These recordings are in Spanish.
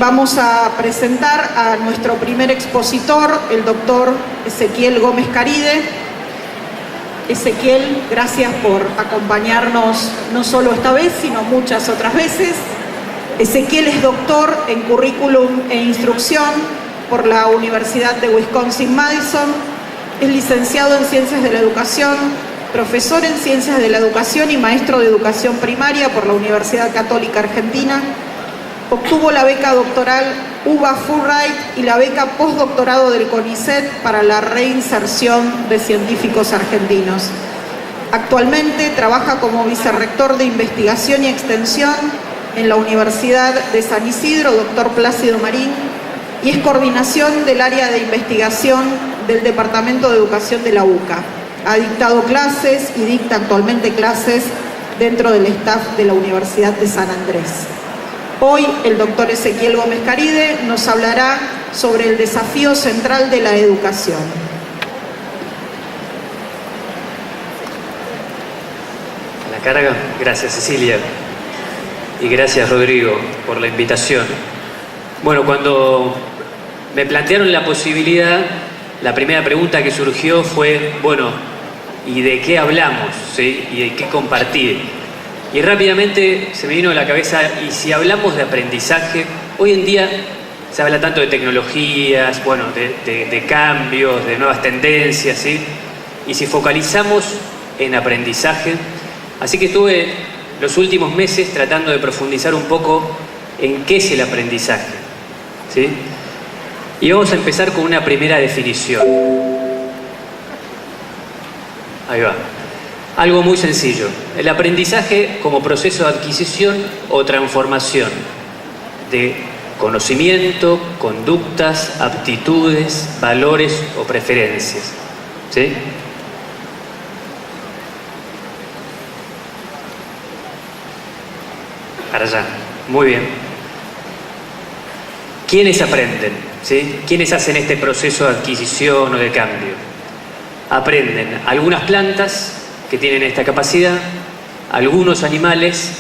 vamos a presentar a nuestro primer expositor, el doctor Ezequiel Gómez Caride. Ezequiel, gracias por acompañarnos no solo esta vez, sino muchas otras veces. Ezequiel es doctor en Currículum e Instrucción por la Universidad de Wisconsin-Madison. Es licenciado en Ciencias de la Educación, profesor en Ciencias de la Educación y maestro de Educación Primaria por la Universidad Católica Argentina. Obtuvo la beca doctoral UBA Fulbright y la beca postdoctorado del CONICET para la reinserción de científicos argentinos. Actualmente trabaja como vicerrector de Investigación y Extensión en la Universidad de San Isidro, Dr. Plácido Marín, y es coordinación del área de investigación del Departamento de Educación de la UCA. Ha dictado clases y dicta actualmente clases dentro del staff de la Universidad de San Andrés. Hoy el doctor Ezequiel Gómez Caride nos hablará sobre el desafío central de la educación. La carga. Gracias, Cecilia. Y gracias, Rodrigo, por la invitación. Bueno, cuando me plantearon la posibilidad, la primera pregunta que surgió fue, bueno, ¿y de qué hablamos? ¿Sí? ¿Y de qué compartir? Y rápidamente se me vino a la cabeza, y si hablamos de aprendizaje, hoy en día se habla tanto de tecnologías, bueno, de cambios, de nuevas tendencias, ¿sí? Y si focalizamos en aprendizaje, así que estuve los últimos meses tratando de profundizar un poco en qué es el aprendizaje, ¿sí? Y vamos a empezar con una primera definición. Ahí va. Algo muy sencillo. El aprendizaje como proceso de adquisición o transformación de conocimiento, conductas, aptitudes, valores o preferencias. ¿Sí? Para allá. Muy bien. ¿Quiénes aprenden? ¿Sí? ¿Quiénes hacen este proceso de adquisición o de cambio? Aprenden algunas plantas que tienen esta capacidad, algunos animales,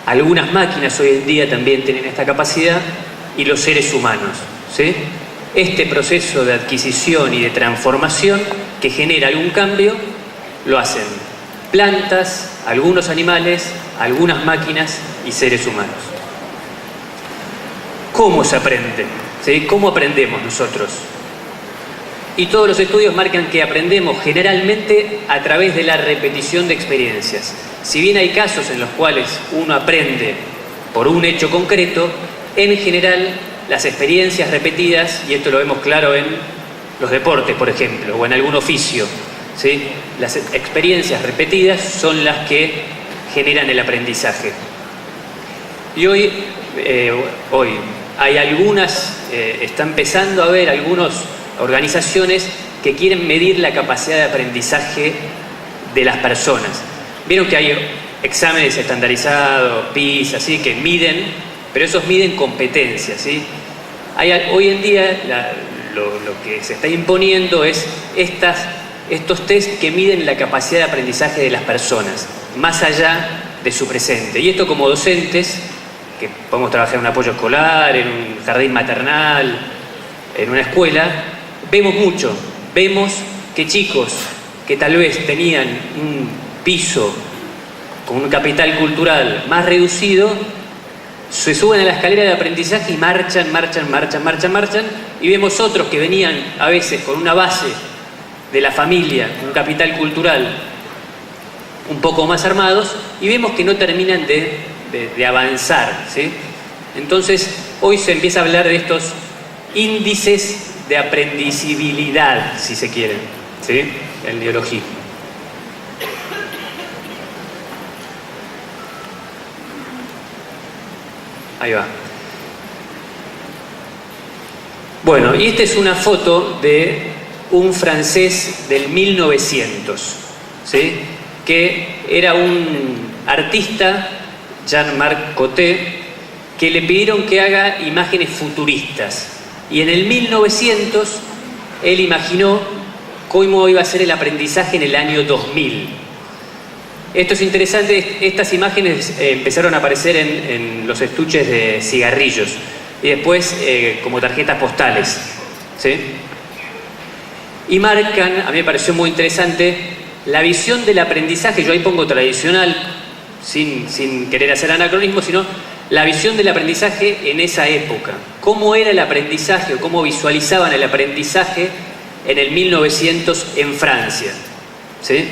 algunas máquinas hoy en día también tienen esta capacidad, y los seres humanos, ¿sí? Este proceso de adquisición y de transformación que genera algún cambio lo hacen plantas, algunos animales, algunas máquinas y seres humanos. ¿Cómo se aprende? ¿Sí? ¿Cómo aprendemos nosotros? Y todos los estudios marcan que aprendemos generalmente a través de la repetición de experiencias. Si bien hay casos en los cuales uno aprende por un hecho concreto, en general las experiencias repetidas, y esto lo vemos claro en los deportes, por ejemplo, o en algún oficio, ¿sí? Las experiencias repetidas son las que generan el aprendizaje. Y hoy hay algunas, está empezando a haber algunas organizaciones que quieren medir la capacidad de aprendizaje de las personas. Vieron que hay exámenes estandarizados, PISA, ¿sí? Que miden, pero esos miden competencias, ¿sí? Hoy en día lo que se está imponiendo es estos test que miden la capacidad de aprendizaje de las personas, más allá de su presente. Y esto como docentes, que podemos trabajar en un apoyo escolar, en un jardín maternal, en una escuela, vemos que chicos que tal vez tenían un piso con un capital cultural más reducido, se suben a la escalera de aprendizaje y marchan, y vemos otros que venían a veces con una base de la familia, un capital cultural un poco más armados, y vemos que no terminan de avanzar, ¿sí? Entonces, hoy se empieza a hablar de estos índices de aprendizibilidad, si se quiere, ¿sí? El neologismo. Ahí va. Bueno, y esta es una foto de un francés del 1900, ¿sí? Que era un artista, Jean-Marc Coté, que le pidieron que haga imágenes futuristas. Y en el 1900 él imaginó cómo iba a ser el aprendizaje en el año 2000. Esto es interesante, estas imágenes empezaron a aparecer en los estuches de cigarrillos. y después como tarjetas postales, ¿sí? Y marcan, a mí me pareció muy interesante, la visión del aprendizaje. Yo ahí pongo tradicional, sin querer hacer anacronismo, sino la visión del aprendizaje en esa época. ¿Cómo era el aprendizaje o cómo visualizaban el aprendizaje en el 1900 en Francia? ¿Sí?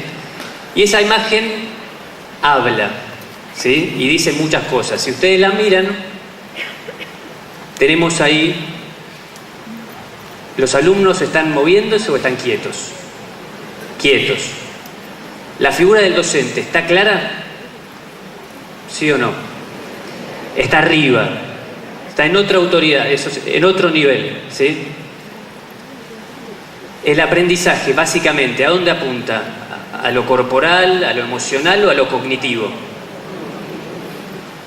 Y esa imagen habla, ¿sí? Y dice muchas cosas. Si ustedes la miran, tenemos ahí, los alumnos están moviéndose o están quietos. Quietos. ¿La figura del docente está clara? ¿Sí o no? Está arriba, está en otra autoridad, en otro nivel, ¿sí? El aprendizaje, básicamente, ¿a dónde apunta? ¿A lo corporal, a lo emocional o a lo cognitivo?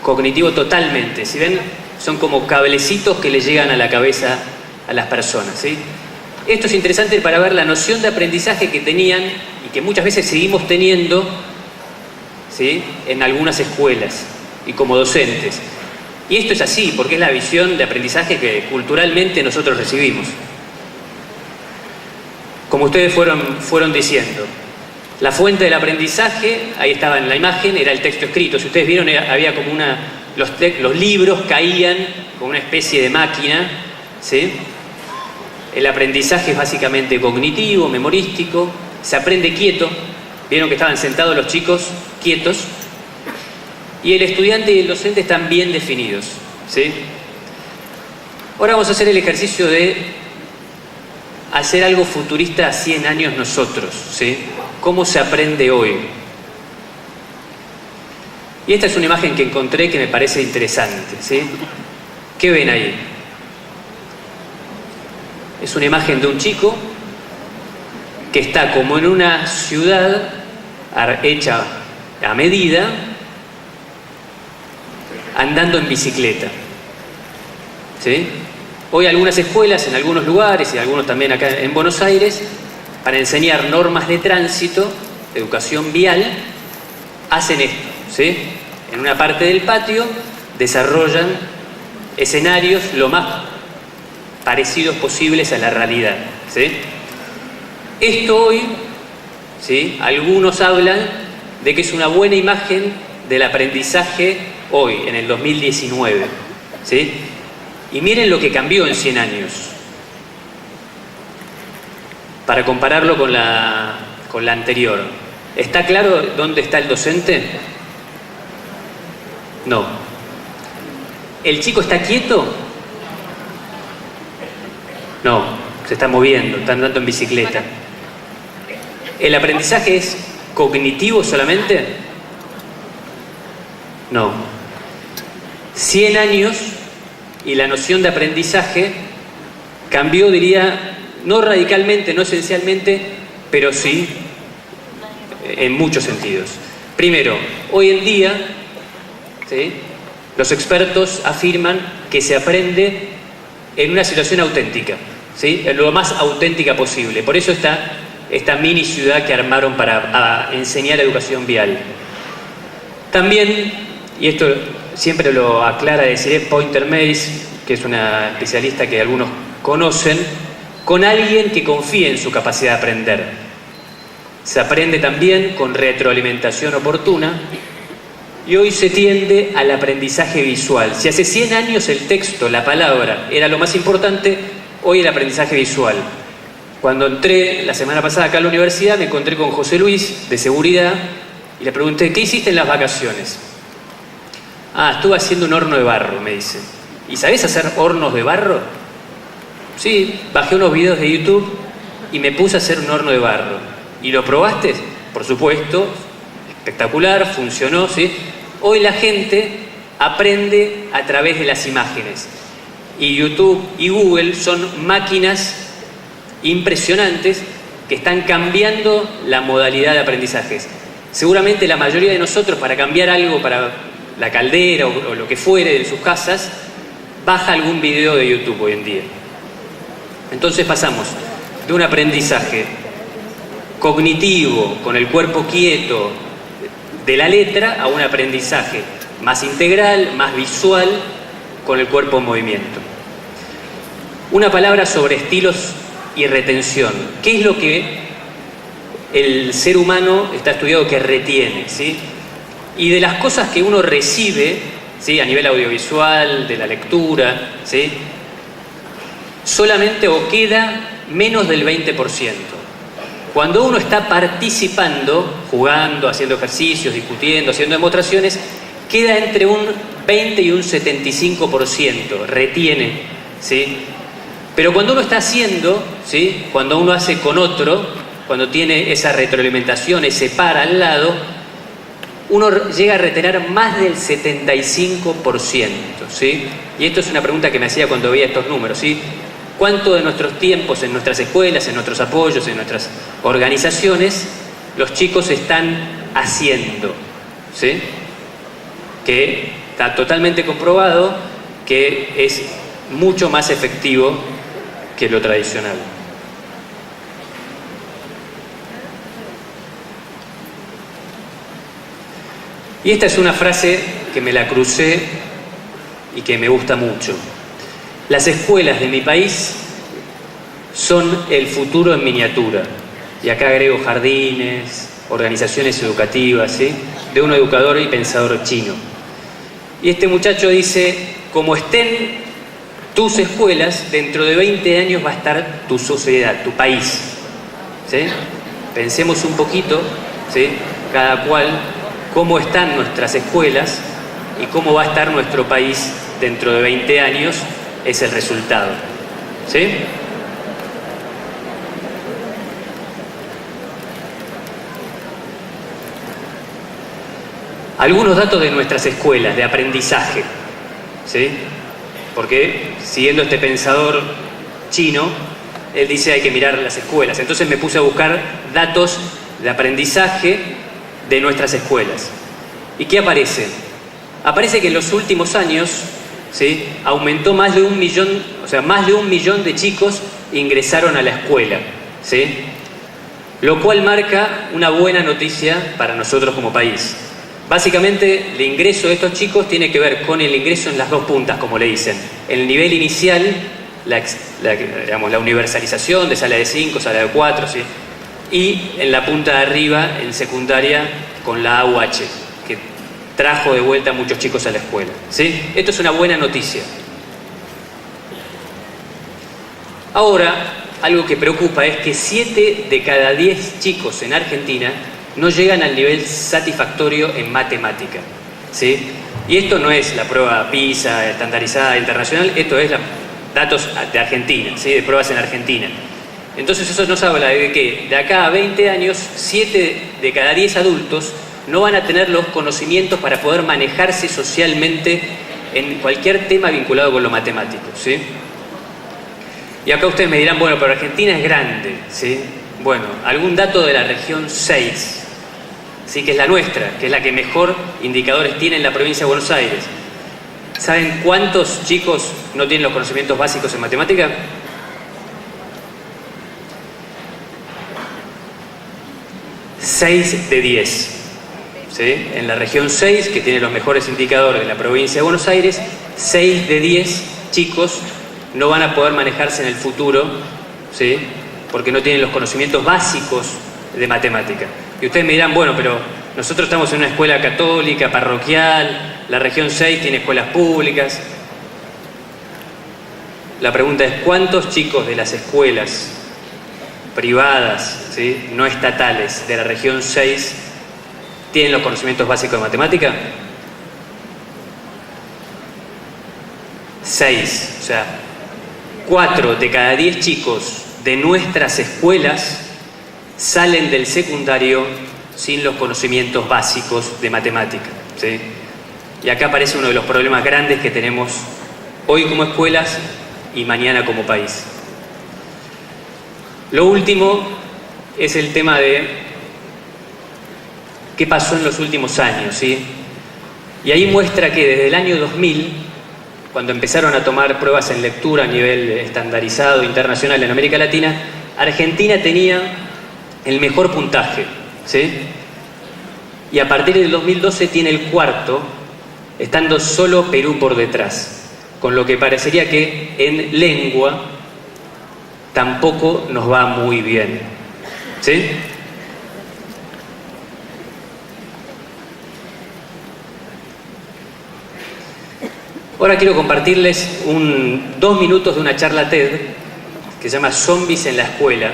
Cognitivo totalmente. Si ven, son como cablecitos que le llegan a la cabeza a las personas, ¿sí? Esto es interesante para ver la noción de aprendizaje que tenían y que muchas veces seguimos teniendo, ¿sí?, en algunas escuelas y como docentes. Y esto es así, porque es la visión de aprendizaje que culturalmente nosotros recibimos. Como ustedes fueron diciendo, la fuente del aprendizaje, ahí estaba en la imagen, era el texto escrito. Si ustedes vieron, había como los libros caían con una especie de máquina, ¿sí? El aprendizaje es básicamente cognitivo, memorístico, se aprende quieto. Vieron que estaban sentados los chicos quietos. Y el estudiante y el docente están bien definidos, ¿sí? Ahora vamos a hacer el ejercicio de hacer algo futurista a 100 años nosotros, ¿sí? ¿Cómo se aprende hoy? Y esta es una imagen que encontré que me parece interesante, ¿sí? ¿Qué ven ahí? Es una imagen de un chico que está como en una ciudad hecha a medida, andando en bicicleta, ¿sí? Hoy algunas escuelas en algunos lugares y algunos también acá en Buenos Aires, para enseñar normas de tránsito, educación vial, hacen esto, ¿sí? En una parte del patio desarrollan escenarios lo más parecidos posibles a la realidad, ¿sí? Esto hoy, ¿sí?, algunos hablan de que es una buena imagen del aprendizaje hoy, en el 2019, ¿sí? Y miren lo que cambió en 100 años. Para compararlo con la anterior. ¿Está claro dónde está el docente? No. ¿El chico está quieto? No, se está moviendo, está andando en bicicleta. ¿El aprendizaje es cognitivo solamente? No. 100 años y la noción de aprendizaje cambió, diría, no radicalmente, no esencialmente, pero sí en muchos sentidos. Primero, hoy en día, ¿sí?, los expertos afirman que se aprende en una situación auténtica, ¿sí?, en lo más auténtica posible. Por eso está esta mini ciudad que armaron para enseñar educación vial. También, y esto siempre lo aclara Desiree Pointer-Mays, que es una especialista que algunos conocen, con alguien que confíe en su capacidad de aprender. Se aprende también con retroalimentación oportuna y hoy se tiende al aprendizaje visual. Si hace 100 años el texto, la palabra, era lo más importante, hoy el aprendizaje visual. Cuando entré la semana pasada acá a la universidad, me encontré con José Luis, de seguridad, y le pregunté, ¿qué hiciste en las vacaciones? Ah, estuve haciendo un horno de barro, me dice. ¿Y sabés hacer hornos de barro? Sí, bajé unos videos de YouTube y me puse a hacer un horno de barro. ¿Y lo probaste? Por supuesto, espectacular, funcionó, ¿sí? Hoy la gente aprende a través de las imágenes. Y YouTube y Google son máquinas impresionantes que están cambiando la modalidad de aprendizajes. Seguramente la mayoría de nosotros, para cambiar algo para la caldera o lo que fuere de sus casas, baja algún video de YouTube hoy en día. Entonces pasamos de un aprendizaje cognitivo, con el cuerpo quieto, de la letra, a un aprendizaje más integral, más visual, con el cuerpo en movimiento. Una palabra sobre estilos y retención. ¿Qué es lo que el ser humano está estudiado que retiene? ¿Sí? Y de las cosas que uno recibe, ¿sí?, a nivel audiovisual, de la lectura, ¿sí?, solamente o queda menos del 20%. Cuando uno está participando, jugando, haciendo ejercicios, discutiendo, haciendo demostraciones, queda entre un 20 y un 75%, retiene, ¿sí? Pero cuando uno está haciendo, ¿sí?, cuando uno hace con otro, cuando tiene esa retroalimentación, ese par al lado, uno llega a retener más del 75%, ¿sí? Y esto es una pregunta que me hacía cuando veía estos números, ¿sí? ¿Cuánto de nuestros tiempos en nuestras escuelas, en nuestros apoyos, en nuestras organizaciones, los chicos están haciendo? ¿Sí? Que está totalmente comprobado que es mucho más efectivo que lo tradicional. Y esta es una frase que me la crucé y que me gusta mucho. Las escuelas de mi país son el futuro en miniatura. Y acá agrego jardines, organizaciones educativas, ¿sí?, de un educador y pensador chino. Y este muchacho dice, como estén tus escuelas, dentro de 20 años va a estar tu sociedad, tu país. ¿Sí? Pensemos un poquito, ¿sí?, cada cual, cómo están nuestras escuelas y cómo va a estar nuestro país dentro de 20 años. Es el resultado. ¿Sí? Algunos datos de nuestras escuelas de aprendizaje. ¿Sí? Porque siguiendo este pensador chino, él dice hay que mirar las escuelas. Entonces me puse a buscar datos de aprendizaje de nuestras escuelas. ¿Y qué aparece? Aparece que en los últimos años, ¿sí?, aumentó más de 1 millón, o sea, más de 1 millón de chicos ingresaron a la escuela, ¿sí?, lo cual marca una buena noticia para nosotros como país. Básicamente, el ingreso de estos chicos tiene que ver con el ingreso en las dos puntas, como le dicen. En el nivel inicial, la universalización de sala de 5, sala de 4, ¿sí?, y en la punta de arriba, en secundaria, con la AUH, que trajo de vuelta a muchos chicos a la escuela. ¿Sí? Esto es una buena noticia. Ahora, algo que preocupa es que 7 de cada 10 chicos en Argentina no llegan al nivel satisfactorio en matemática. ¿Sí? Y esto no es la prueba PISA, estandarizada internacional, esto es datos de Argentina, ¿sí?, de pruebas en Argentina. Entonces eso nos habla de que de acá a 20 años, 7 de cada 10 adultos no van a tener los conocimientos para poder manejarse socialmente en cualquier tema vinculado con lo matemático, ¿sí? Y acá ustedes me dirán, bueno, pero Argentina es grande, ¿sí? Bueno, algún dato de la región 6, ¿sí?, que es la nuestra, que es la que mejor indicadores tiene en la provincia de Buenos Aires. ¿Saben cuántos chicos no tienen los conocimientos básicos en matemática? 6 de 10. ¿Sí? En la región 6, que tiene los mejores indicadores de la provincia de Buenos Aires, 6 de 10 chicos no van a poder manejarse en el futuro, ¿sí?, porque no tienen los conocimientos básicos de matemática. Y ustedes me dirán, bueno, pero nosotros estamos en una escuela católica, parroquial, la región 6 tiene escuelas públicas. La pregunta es, ¿cuántos chicos de las escuelas privadas, ¿sí?, no estatales de la región 6 tienen los conocimientos básicos de matemática? 6. O sea, 4 de cada 10 chicos de nuestras escuelas salen del secundario sin los conocimientos básicos de matemática, ¿sí? Y acá aparece uno de los problemas grandes que tenemos hoy como escuelas y mañana como país. Lo último es el tema de qué pasó en los últimos años, ¿sí? Y ahí muestra que desde el año 2000, cuando empezaron a tomar pruebas en lectura a nivel estandarizado internacional en América Latina, Argentina tenía el mejor puntaje, ¿sí? Y a partir del 2012 tiene el cuarto, estando solo Perú por detrás, con lo que parecería que en lengua tampoco nos va muy bien. ¿Sí? Ahora quiero compartirles 2 minutos de una charla TED que se llama Zombies en la escuela,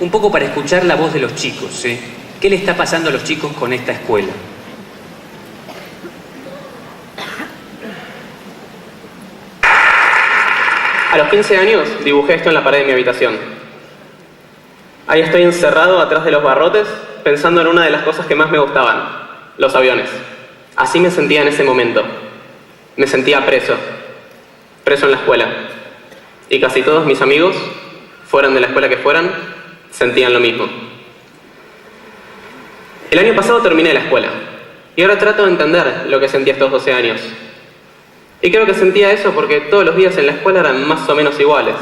un poco para escuchar la voz de los chicos, ¿sí? ¿Qué le está pasando a los chicos con esta escuela? A los 15 años dibujé esto en la pared de mi habitación. Ahí estoy encerrado atrás de los barrotes, pensando en una de las cosas que más me gustaban, los aviones. Así me sentía en ese momento. Me sentía preso en la escuela. Y casi todos mis amigos, fueran de la escuela que fueran, sentían lo mismo. El año pasado terminé la escuela, y ahora trato de entender lo que sentía estos 12 años. Y creo que sentía eso porque todos los días en la escuela eran más o menos iguales.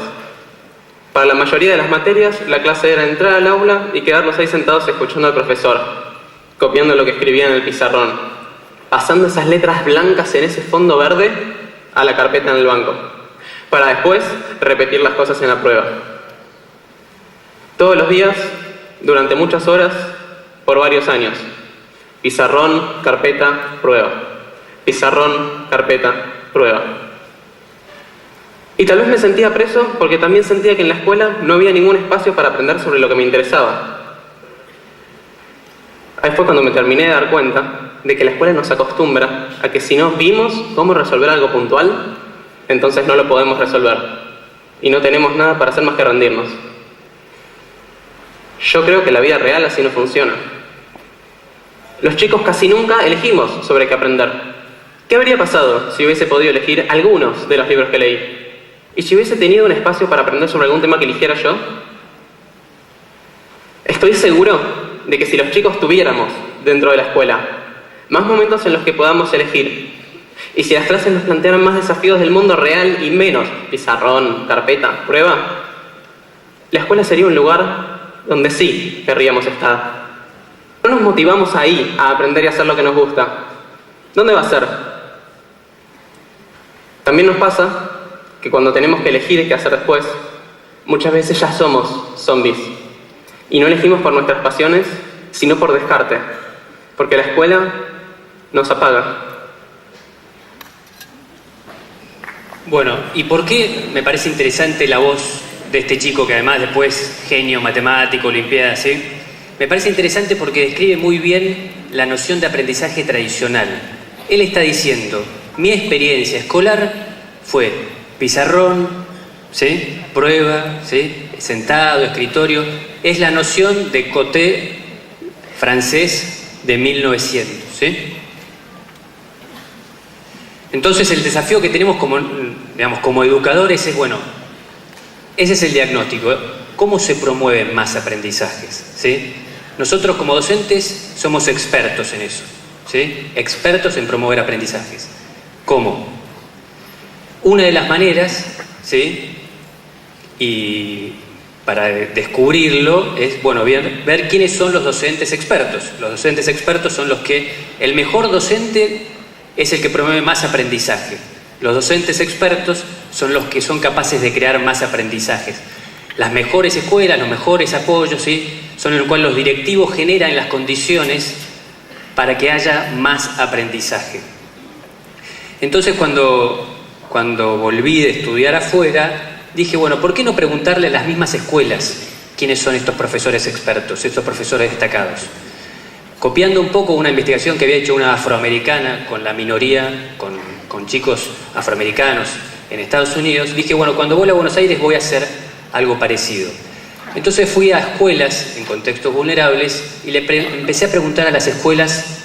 Para la mayoría de las materias, la clase era entrar al aula y quedarnos ahí sentados escuchando al profesor, copiando lo que escribía en el pizarrón, pasando esas letras blancas en ese fondo verde a la carpeta en el banco, para después repetir las cosas en la prueba. Todos los días, durante muchas horas, por varios años. Pizarrón, carpeta, prueba. Pizarrón, carpeta, prueba. Y tal vez me sentía preso porque también sentía que en la escuela no había ningún espacio para aprender sobre lo que me interesaba. Ahí fue cuando me terminé de dar cuenta de que la escuela nos acostumbra a que si no vimos cómo resolver algo puntual, entonces no lo podemos resolver. Y no tenemos nada para hacer más que rendirnos. Yo creo que la vida real así no funciona. Los chicos casi nunca elegimos sobre qué aprender. ¿Qué habría pasado si hubiese podido elegir algunos de los libros que leí? ¿Y si hubiese tenido un espacio para aprender sobre algún tema que eligiera yo? Estoy seguro de que si los chicos tuviéramos dentro de la escuela más momentos en los que podamos elegir, y si las clases nos plantearan más desafíos del mundo real y menos pizarrón, carpeta, prueba, la escuela sería un lugar donde sí querríamos estar. No nos motivamos ahí a aprender y hacer lo que nos gusta. ¿Dónde va a ser? También nos pasa que cuando tenemos que elegir qué hacer después, muchas veces ya somos zombies. Y no elegimos por nuestras pasiones, sino por descarte. Porque la escuela nos apaga. Bueno, ¿y por qué me parece interesante la voz de este chico que además después genio, matemático, olimpiada, ¿sí? Me parece interesante porque describe muy bien la noción de aprendizaje tradicional. Él está diciendo, mi experiencia escolar fue pizarrón, ¿sí? Prueba, ¿sí? Sentado, escritorio. Es la noción de Coté francés de 1900, ¿sí? Entonces el desafío que tenemos como educadores es, bueno, ese es el diagnóstico, ¿eh? ¿Cómo se promueven más aprendizajes? ¿Sí? Nosotros como docentes somos expertos en eso, ¿sí? Expertos en promover aprendizajes. ¿Cómo? Una de las maneras, ¿sí? Y para descubrirlo es, bueno, ver quiénes son los docentes expertos. Los docentes expertos son los que, el mejor docente es el que promueve más aprendizaje. Los docentes expertos son los que son capaces de crear más aprendizajes. Las mejores escuelas, los mejores apoyos, ¿sí? Son en el cual los directivos generan las condiciones para que haya más aprendizaje. Entonces, cuando volví de estudiar afuera, dije, bueno, ¿por qué no preguntarle a las mismas escuelas quiénes son estos profesores expertos, estos profesores destacados? Copiando un poco una investigación que había hecho una afroamericana con la minoría, con chicos afroamericanos en Estados Unidos, dije, bueno, cuando vuelva a Buenos Aires voy a hacer algo parecido. Entonces fui a escuelas en contextos vulnerables y empecé a preguntar a las escuelas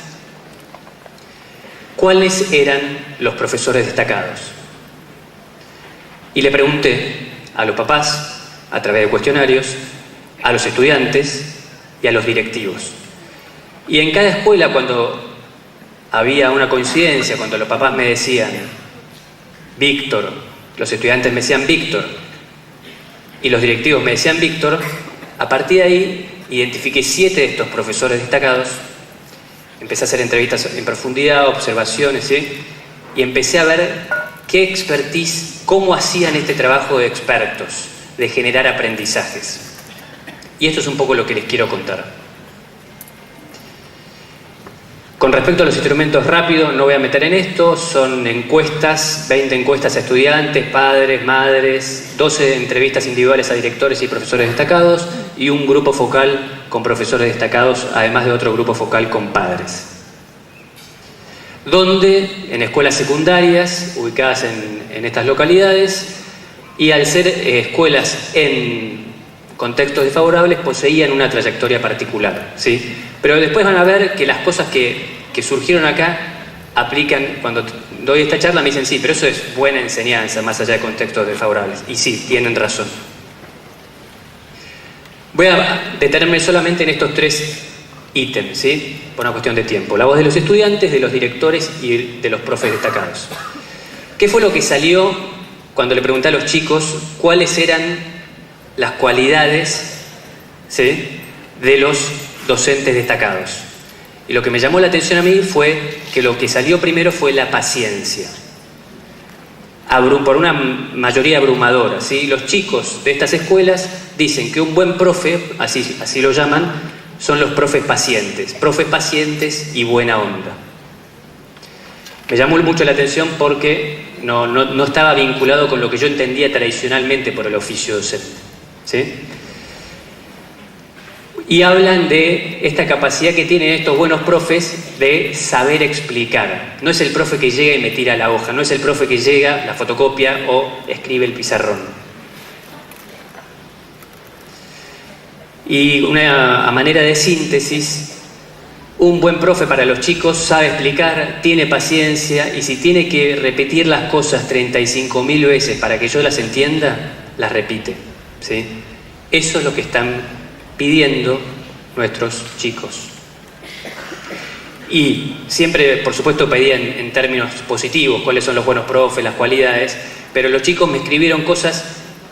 cuáles eran los profesores destacados. Y le pregunté a los papás, a través de cuestionarios, a los estudiantes y a los directivos. Y en cada escuela, cuando había una coincidencia, cuando los papás me decían Víctor, los estudiantes me decían Víctor y los directivos me decían Víctor, a partir de ahí identifiqué 7 de estos profesores destacados, empecé a hacer entrevistas en profundidad, observaciones, ¿sí? Y empecé a ver qué expertise, cómo hacían este trabajo de expertos, de generar aprendizajes. Y esto es un poco lo que les quiero contar. Con respecto a los instrumentos rápidos, no voy a meter en esto, son encuestas, 20 encuestas a estudiantes, padres, madres, 12 entrevistas individuales a directores y profesores destacados y un grupo focal con profesores destacados, además de otro grupo focal con padres. Donde en escuelas secundarias ubicadas en estas localidades, y al ser escuelas en contextos desfavorables, poseían una trayectoria particular, ¿sí? Pero después van a ver que las cosas que surgieron acá aplican. Cuando doy esta charla me dicen, sí, pero eso es buena enseñanza más allá de contextos desfavorables. Y sí, tienen razón. Voy a detenerme solamente en estos 3 ítems, ¿sí? Por una cuestión de tiempo. La voz de los estudiantes, de los directores y de los profes destacados. ¿Qué fue lo que salió cuando le pregunté a los chicos cuáles eran las cualidades, ¿sí?, de los docentes destacados? Y lo que me llamó la atención a mí fue que lo que salió primero fue la paciencia. Por una mayoría abrumadora, ¿sí? Los chicos de estas escuelas dicen que un buen profe, así lo llaman, son los profes pacientes y buena onda. Me llamó mucho la atención porque no estaba vinculado con lo que yo entendía tradicionalmente por el oficio docente, ¿sí? Y hablan de esta capacidad que tienen estos buenos profes de saber explicar. No es el profe que llega y me tira la hoja, no es el profe que llega, la fotocopia o escribe el pizarrón. Y a manera de síntesis, un buen profe para los chicos sabe explicar, tiene paciencia, y si tiene que repetir las cosas 35.000 veces para que yo las entienda, las repite, ¿sí? Eso es lo que están pidiendo nuestros chicos. Y siempre, por supuesto, pedían en términos positivos cuáles son los buenos profes, las cualidades, pero los chicos me escribieron cosas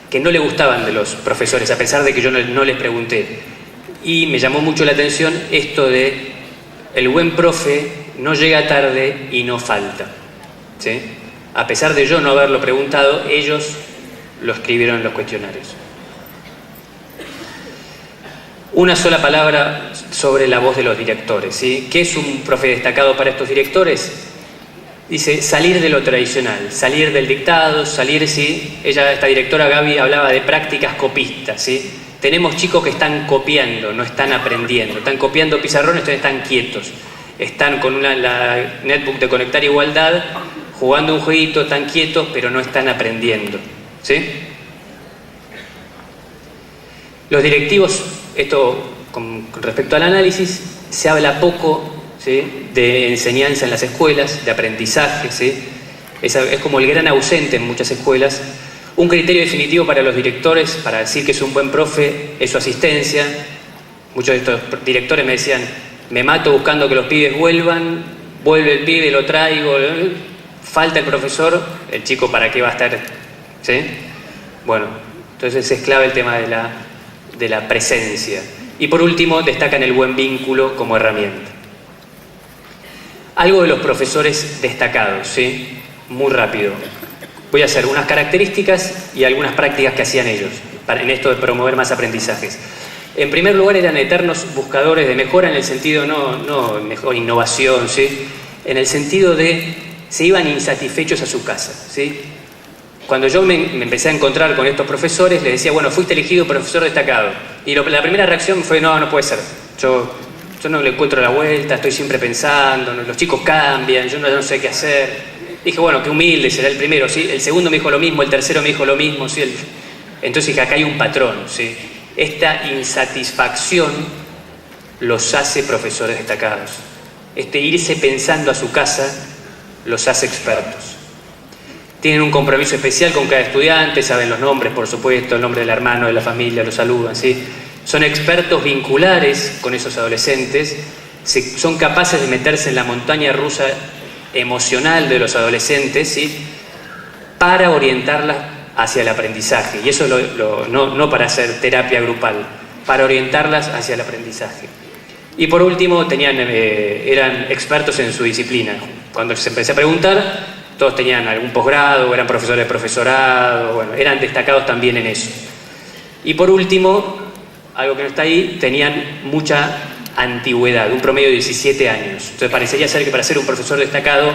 que no le gustaban de los profesores, a pesar de que yo no les pregunté. Y me llamó mucho la atención esto de el buen profe no llega tarde y no falta, ¿sí? A pesar de yo no haberlo preguntado, ellos lo escribieron en los cuestionarios. Una sola palabra sobre la voz de los directores, ¿sí? ¿Qué es un profe destacado para estos directores? Dice, salir de lo tradicional, salir del dictado, ¿sí? Esta directora Gaby hablaba de prácticas copistas, ¿sí? Tenemos chicos que están copiando, no están aprendiendo, están copiando pizarrones, entonces están quietos, están con la netbook de Conectar Igualdad, jugando un jueguito, están quietos, pero no están aprendiendo, ¿sí? Los directivos, esto con respecto al análisis, se habla poco, ¿sí?, de enseñanza en las escuelas, de aprendizaje, ¿sí? Es como el gran ausente en muchas escuelas. Un criterio definitivo para los directores, para decir que es un buen profe, es su asistencia. Muchos de estos directores me decían, me mato buscando que los pibes vuelvan, vuelve el pibe, lo traigo, falta el profesor, el chico ¿para qué va a estar? ¿Sí? Bueno, entonces es clave el tema de la presencia. Y por último, destacan el buen vínculo como herramienta. Algo de los profesores destacados, ¿sí? Muy rápido. Voy a hacer unas características y algunas prácticas que hacían ellos en esto de promover más aprendizajes. En primer lugar, eran eternos buscadores de mejora en el sentido, no mejor innovación, ¿sí?, en el sentido de se iban insatisfechos a su casa, ¿sí? Cuando yo me empecé a encontrar con estos profesores, les decía, bueno, fuiste elegido profesor destacado. Y la primera reacción fue, no puede ser. Yo no le encuentro la vuelta, estoy siempre pensando, los chicos cambian, yo no sé qué hacer. Dije, bueno, qué humilde, será el primero, ¿sí? El segundo me dijo lo mismo, el tercero me dijo lo mismo, ¿sí? Entonces dije, acá hay un patrón, ¿sí? Esta insatisfacción los hace profesores destacados. Irse pensando a su casa los hace expertos. Tienen un compromiso especial con cada estudiante, saben los nombres, por supuesto, el nombre del hermano, de la familia, los saludan, ¿sí? Son expertos vinculares con esos adolescentes, son capaces de meterse en la montaña rusa emocional de los adolescentes, ¿sí?, para orientarlas hacia el aprendizaje. Y eso no para hacer terapia grupal, para orientarlas hacia el aprendizaje. Y por último, eran expertos en su disciplina. Cuando se empecé a preguntar, todos tenían algún posgrado, eran profesores de profesorado, bueno, eran destacados también en eso. Y por último, algo que no está ahí, tenían mucha antigüedad, un promedio de 17 años. Entonces parecería ser que para ser un profesor destacado,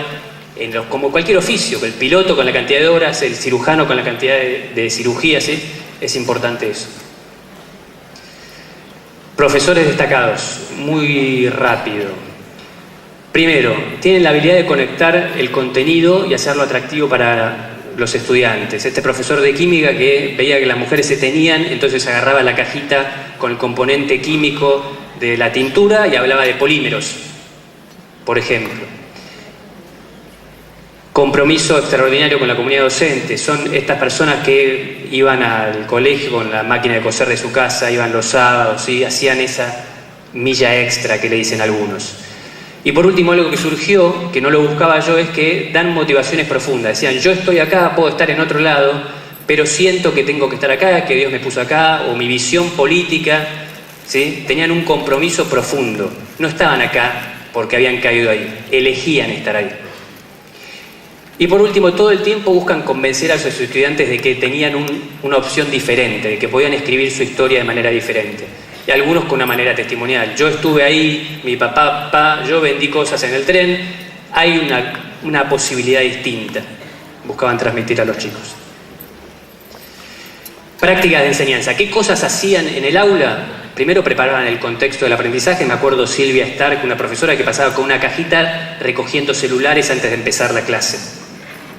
como cualquier oficio, el piloto con la cantidad de horas, el cirujano con la cantidad de cirugías, ¿sí? Es importante eso. Profesores destacados, muy rápido. Primero, tienen la habilidad de conectar el contenido y hacerlo atractivo para los estudiantes. Este profesor de química que veía que las mujeres se teñían, entonces agarraba la cajita con el componente químico de la tintura y hablaba de polímeros, por ejemplo. Compromiso extraordinario con la comunidad docente. Son estas personas que iban al colegio con la máquina de coser de su casa, iban los sábados, ¿sí? Hacían esa milla extra que le dicen algunos. Y por último, algo que surgió, que no lo buscaba yo, es que dan motivaciones profundas. Decían, yo estoy acá, puedo estar en otro lado, pero siento que tengo que estar acá, que Dios me puso acá, o mi visión política, ¿sí? Tenían un compromiso profundo. No estaban acá porque habían caído ahí, elegían estar ahí. Y por último, todo el tiempo buscan convencer a sus estudiantes de que tenían una opción diferente, de que podían escribir su historia de manera diferente. Y algunos con una manera testimonial. Yo estuve ahí, mi papá, yo vendí cosas en el tren. Hay una posibilidad distinta. Buscaban transmitir a los chicos. Prácticas de enseñanza. ¿Qué cosas hacían en el aula? Primero preparaban el contexto del aprendizaje. Me acuerdo Silvia Stark, una profesora que pasaba con una cajita recogiendo celulares antes de empezar la clase.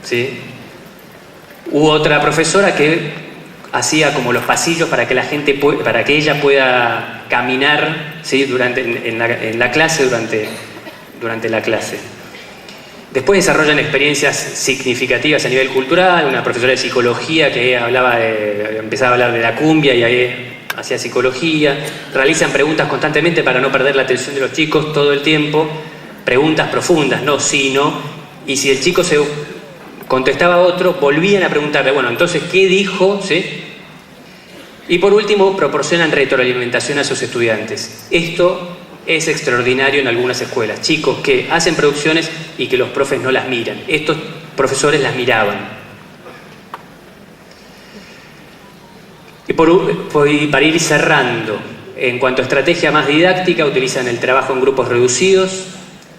¿Sí? Hubo otra profesora que hacía como los pasillos para que la gente para que ella pueda caminar, ¿sí? en la clase durante la clase. Después desarrollan experiencias significativas a nivel cultural. Una profesora de psicología que empezaba a hablar de la cumbia y ahí hacía psicología. Realizan preguntas constantemente para no perder la atención de los chicos todo el tiempo. Preguntas profundas, no, sí, no. Y si el chico se contestaba otro, volvían a preguntarle, bueno, entonces, ¿qué dijo? ¿Sí? Y por último, proporcionan retroalimentación a sus estudiantes. Esto es extraordinario en algunas escuelas. Chicos que hacen producciones y que los profes no las miran. Estos profesores las miraban. Y para ir cerrando, en cuanto a estrategia más didáctica, utilizan el trabajo en grupos reducidos,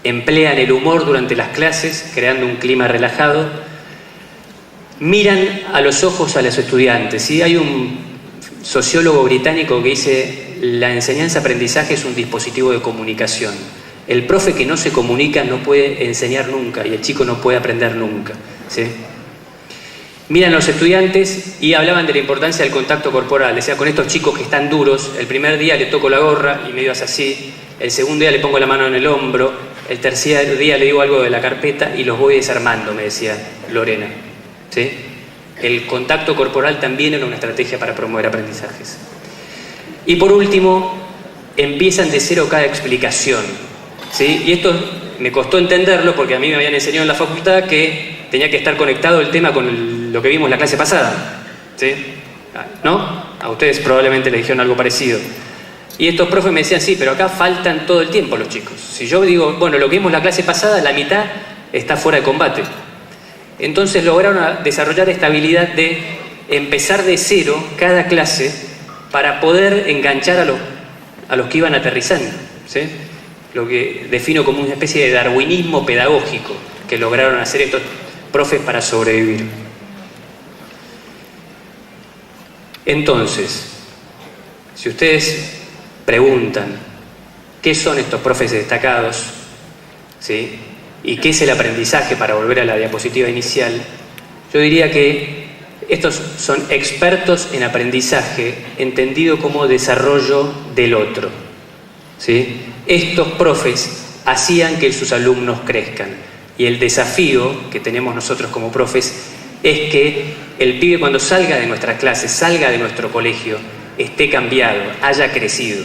emplean el humor durante las clases, creando un clima relajado, miran a los ojos a los estudiantes. ¿Sí? Hay un sociólogo británico que dice, la enseñanza-aprendizaje es un dispositivo de comunicación. El profe que no se comunica no puede enseñar nunca y el chico no puede aprender nunca. ¿Sí? Miran a los estudiantes y hablaban de la importancia del contacto corporal. Decía, con estos chicos que están duros, el primer día le toco la gorra y medio hace así, el segundo día le pongo la mano en el hombro, el tercer día le digo algo de la carpeta y los voy desarmando, me decía Lorena. ¿Sí? El contacto corporal también era una estrategia para promover aprendizajes. Y por último, empiezan de cero cada explicación. ¿Sí? Y esto me costó entenderlo porque a mí me habían enseñado en la facultad que tenía que estar conectado el tema con lo que vimos la clase pasada. ¿Sí? ¿No? A ustedes probablemente les dijeron algo parecido. Y estos profes me decían, sí, pero acá faltan todo el tiempo los chicos. Si yo digo, bueno, lo que vimos la clase pasada, la mitad está fuera de combate. Entonces lograron desarrollar esta habilidad de empezar de cero cada clase para poder enganchar a los que iban aterrizando. ¿Sí? Lo que defino como una especie de darwinismo pedagógico que lograron hacer estos profes para sobrevivir. Entonces, si ustedes preguntan qué son estos profes destacados, ¿sí? ¿Y qué es el aprendizaje, para volver a la diapositiva inicial? Yo diría que estos son expertos en aprendizaje entendido como desarrollo del otro. ¿Sí? Estos profes hacían que sus alumnos crezcan. Y el desafío que tenemos nosotros como profes es que el pibe cuando salga de nuestra clase, salga de nuestro colegio, esté cambiado, haya crecido.